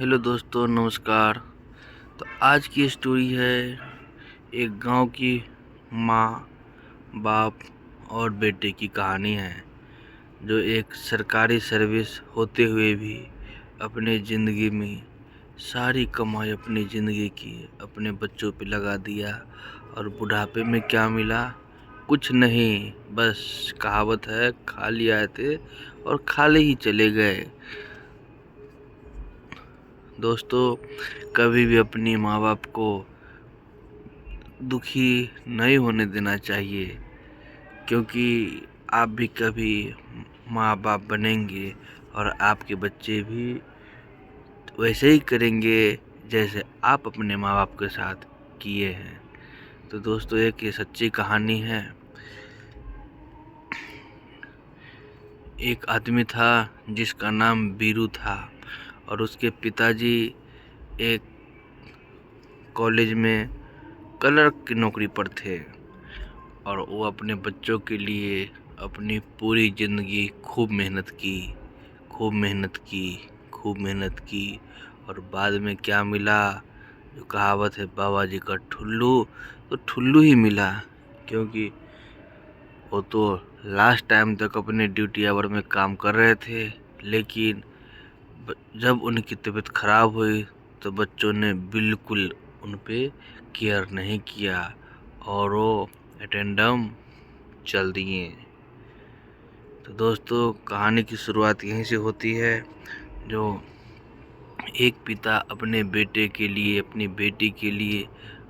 Hello दोस्तों, नमस्कार। तो आज की स्टोरी है एक गांव की माँ, बाप और बेटे की कहानी है, जो एक सरकारी सर्विस होते हुए भी अपने ज़िंदगी में सारी कमाई अपनी ज़िंदगी की अपने बच्चों पे लगा दिया और बुढ़ापे में क्या मिला? कुछ नहीं, बस कहावत है, खाली आए थे और खाली ही चले गए। दोस्तों, कभी भी अपनी माँ बाप को दुखी नहीं होने देना चाहिए, क्योंकि आप भी कभी माँ बाप बनेंगे और आपके बच्चे भी वैसे ही करेंगे जैसे आप अपने माँ बाप के साथ किए हैं। तो दोस्तों, एक ये सच्ची कहानी है। एक आदमी था जिसका नाम बीरू था और उसके पिताजी एक कॉलेज में क्लर्क की नौकरी पर थे और वो अपने बच्चों के लिए अपनी पूरी ज़िंदगी खूब मेहनत की, खूब मेहनत की, खूब मेहनत की। और बाद में क्या मिला? जो कहावत है, बाबा जी का ठुल्लू, तो ठुल्लू ही मिला। क्योंकि वो तो लास्ट टाइम तक अपने ड्यूटी आवर में काम कर रहे थे, लेकिन जब उनकी तबीयत खराब हुई तो बच्चों ने बिल्कुल उन पे केयर नहीं किया और वो अटेंडम चल दिए। तो दोस्तों, कहानी की शुरुआत यहीं से होती है। जो एक पिता अपने बेटे के लिए, अपनी बेटी के लिए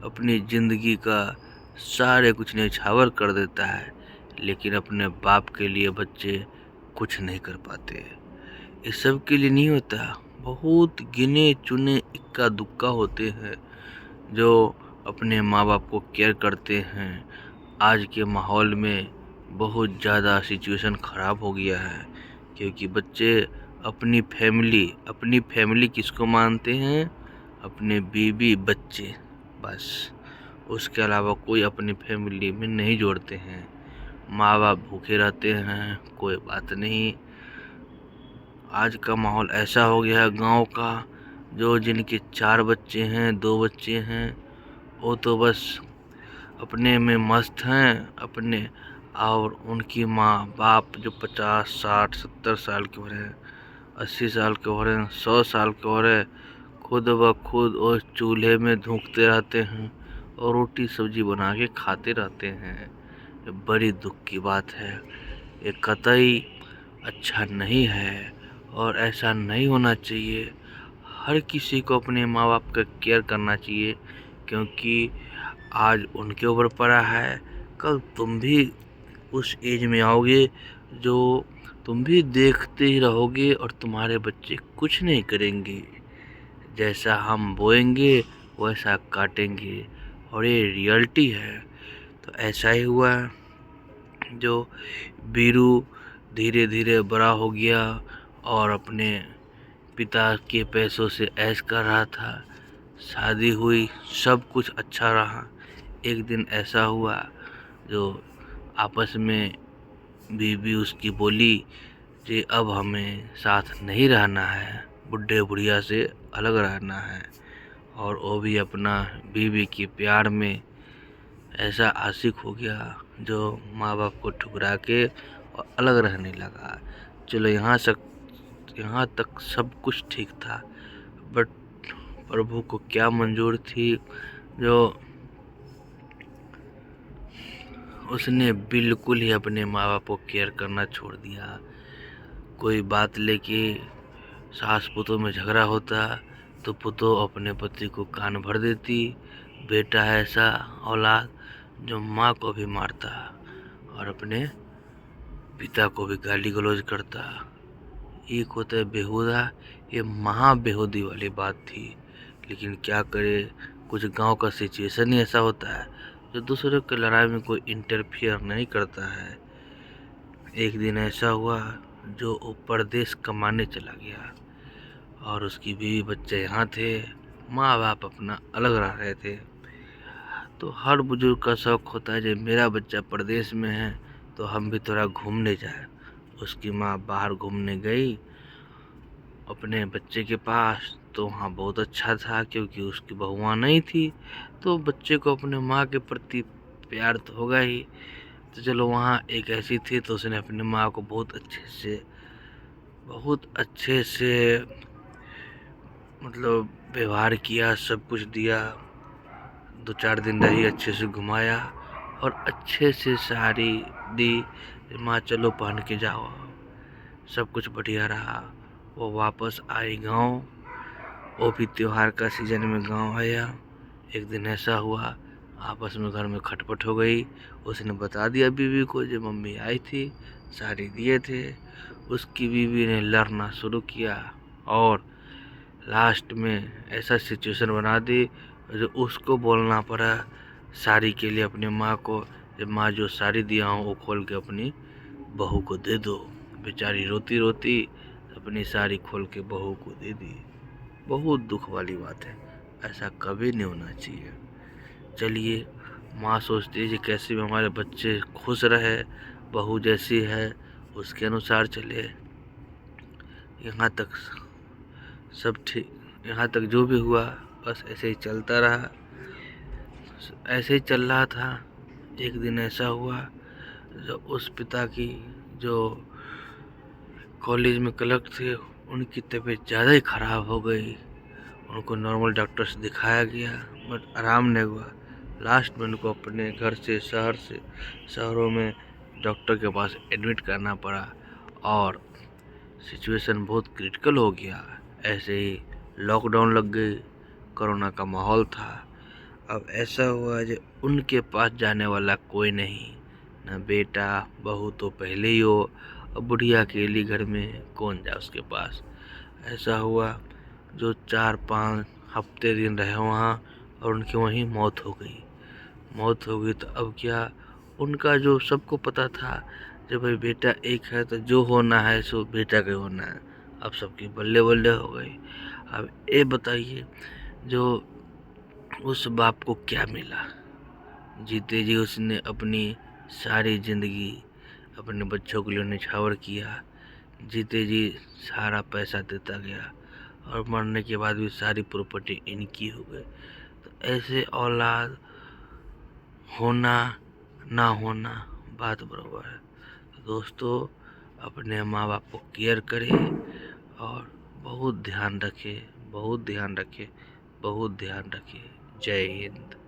अपनी ज़िंदगी का सारे कुछ न्यौछावर कर देता है, लेकिन अपने बाप के लिए बच्चे कुछ नहीं कर पाते। इस सब के लिए नहीं होता, बहुत गिने चुने इक्का दुक्का होते हैं जो अपने माँ बाप को केयर करते हैं। आज के माहौल में बहुत ज़्यादा सिचुएशन ख़राब हो गया है, क्योंकि बच्चे अपनी फैमिली किसको मानते हैं? अपने बीवी बच्चे, बस। उसके अलावा कोई अपनी फैमिली में नहीं जोड़ते हैं। माँ बाप भूखे रहते हैं, कोई बात नहीं। आज का माहौल ऐसा हो गया है गांव का, जो जिनके 4 बच्चे हैं, 2 बच्चे हैं, वो तो बस अपने में मस्त हैं अपने। और उनकी माँ बाप जो 50, 60, 70 साल के हो रहे हैं, 80 साल के हो रहे हैं, 100 साल के हो रहे हैं, खुद ब खुद उस चूल्हे में धूकते रहते हैं और रोटी सब्जी बना के खाते रहते हैं। ये बड़ी दुख की बात है। ये कतई अच्छा नहीं है और ऐसा नहीं होना चाहिए। हर किसी को अपने माँ बाप का केयर करना चाहिए, क्योंकि आज उनके ऊपर पड़ा है, कल तुम भी उस एज में आओगे जो तुम भी देखते ही रहोगे और तुम्हारे बच्चे कुछ नहीं करेंगे। जैसा हम बोएंगे वैसा काटेंगे, और ये रियलिटी है। तो ऐसा ही हुआ, जो बीरू धीरे धीरे बड़ा हो गया और अपने पिता के पैसों से ऐश कर रहा था। शादी हुई, सब कुछ अच्छा रहा। एक दिन ऐसा हुआ, जो आपस में बीवी उसकी बोली कि अब हमें साथ नहीं रहना है, बुढ़े बुढ़िया से अलग रहना है। और वो भी अपना बीवी के प्यार में ऐसा आशिक हो गया, जो माँ बाप को ठुकरा के और अलग रहने लगा। चलो, यहाँ तक सब कुछ ठीक था, बट प्रभु को क्या मंजूर थी, जो उसने बिल्कुल ही अपने माँ बाप को केयर करना छोड़ दिया। कोई बात लेके सास पुतों में झगड़ा होता तो पुतों अपने पति को कान भर देती। बेटा है ऐसा औलाद जो माँ को भी मारता और अपने पिता को भी गाली गलौज करता। एक होता है बेहुदा, ये महा बेहुदी वाली बात थी। लेकिन क्या करे, कुछ गांव का सिचुएशन ही ऐसा होता है जो दूसरों की लड़ाई में कोई इंटरफियर नहीं करता है। एक दिन ऐसा हुआ, जो वो परदेश कमाने चला गया और उसकी बीवी बच्चे यहाँ थे, माँ बाप अपना अलग रह रहे थे। तो हर बुजुर्ग का शौक होता है, जब मेरा बच्चा परदेश में है तो हम भी थोड़ा घूमने जाए। उसकी माँ बाहर घूमने गई अपने बच्चे के पास, तो वहाँ बहुत अच्छा था क्योंकि उसकी बहू वहाँ नहीं थी। तो बच्चे को अपने माँ के प्रति प्यार तो होगा ही। तो चलो वहाँ एक ऐसी थी तो उसने अपनी माँ को बहुत अच्छे से मतलब व्यवहार किया, सब कुछ दिया। 2-4 दिन रही, अच्छे से घुमाया और अच्छे से साड़ी दी। माँ चलो पहन के जाओ, सब कुछ बढ़िया रहा। वो वापस आई गांव, वो भी त्योहार का सीजन में गांव आया। एक दिन ऐसा हुआ, आपस में घर में खटपट हो गई। उसने बता दिया बीवी को जो मम्मी आई थी, साड़ी दिए थे। उसकी बीवी ने लड़ना शुरू किया और लास्ट में ऐसा सिचुएशन बना दी जो उसको बोलना पड़ा साड़ी के लिए अपनी माँ को, जब माँ जो साड़ी दिया हूँ वो खोल के अपनी बहू को दे दो। बेचारी रोती रोती अपनी साड़ी खोल के बहू को दे दी। बहुत दुख वाली बात है, ऐसा कभी नहीं होना चाहिए। चलिए, माँ सोचती है कि कैसे भी हमारे बच्चे खुश रहे, बहू जैसी है उसके अनुसार चले। यहाँ तक सब ठीक, यहाँ तक जो भी हुआ बस ऐसे ही चलता रहा। ऐसे ही चल रहा था। एक दिन ऐसा हुआ जब उस पिता की जो कॉलेज में क्लर्क थे उनकी तबीयत ज़्यादा ही ख़राब हो गई। उनको नॉर्मल डॉक्टर से दिखाया गया बट आराम नहीं हुआ। लास्ट में उनको अपने घर से शहरों में डॉक्टर के पास एडमिट करना पड़ा और सिचुएशन बहुत क्रिटिकल हो गया। ऐसे ही लॉकडाउन लग गई, कोरोना का माहौल था। अब ऐसा हुआ जो उनके पास जाने वाला कोई नहीं, न बेटा, बहू तो पहले ही हो, अब बुढ़िया अकेली घर में कौन जाए उसके पास। ऐसा हुआ जो 4-5 हफ्ते दिन रहे वहाँ और उनकी वहीं मौत हो गई। तो अब क्या, उनका जो सबको पता था जब भाई बेटा एक है तो जो होना है सो बेटा के होना है। अब सबकी बल्ले बल्ले हो गई। अब ये बताइए जो उस बाप को क्या मिला? जीते जी उसने अपनी सारी जिंदगी अपने बच्चों के लिए निछावर किया। जीते जी सारा पैसा देता गया और मरने के बाद भी सारी प्रॉपर्टी इनकी हो गई। तो ऐसे औलाद होना ना होना बात बराबर है। तो दोस्तों, अपने माँ बाप को केयर करें और बहुत ध्यान रखें, बहुत ध्यान रखें, बहुत ध्यान रखें। जय हिंद।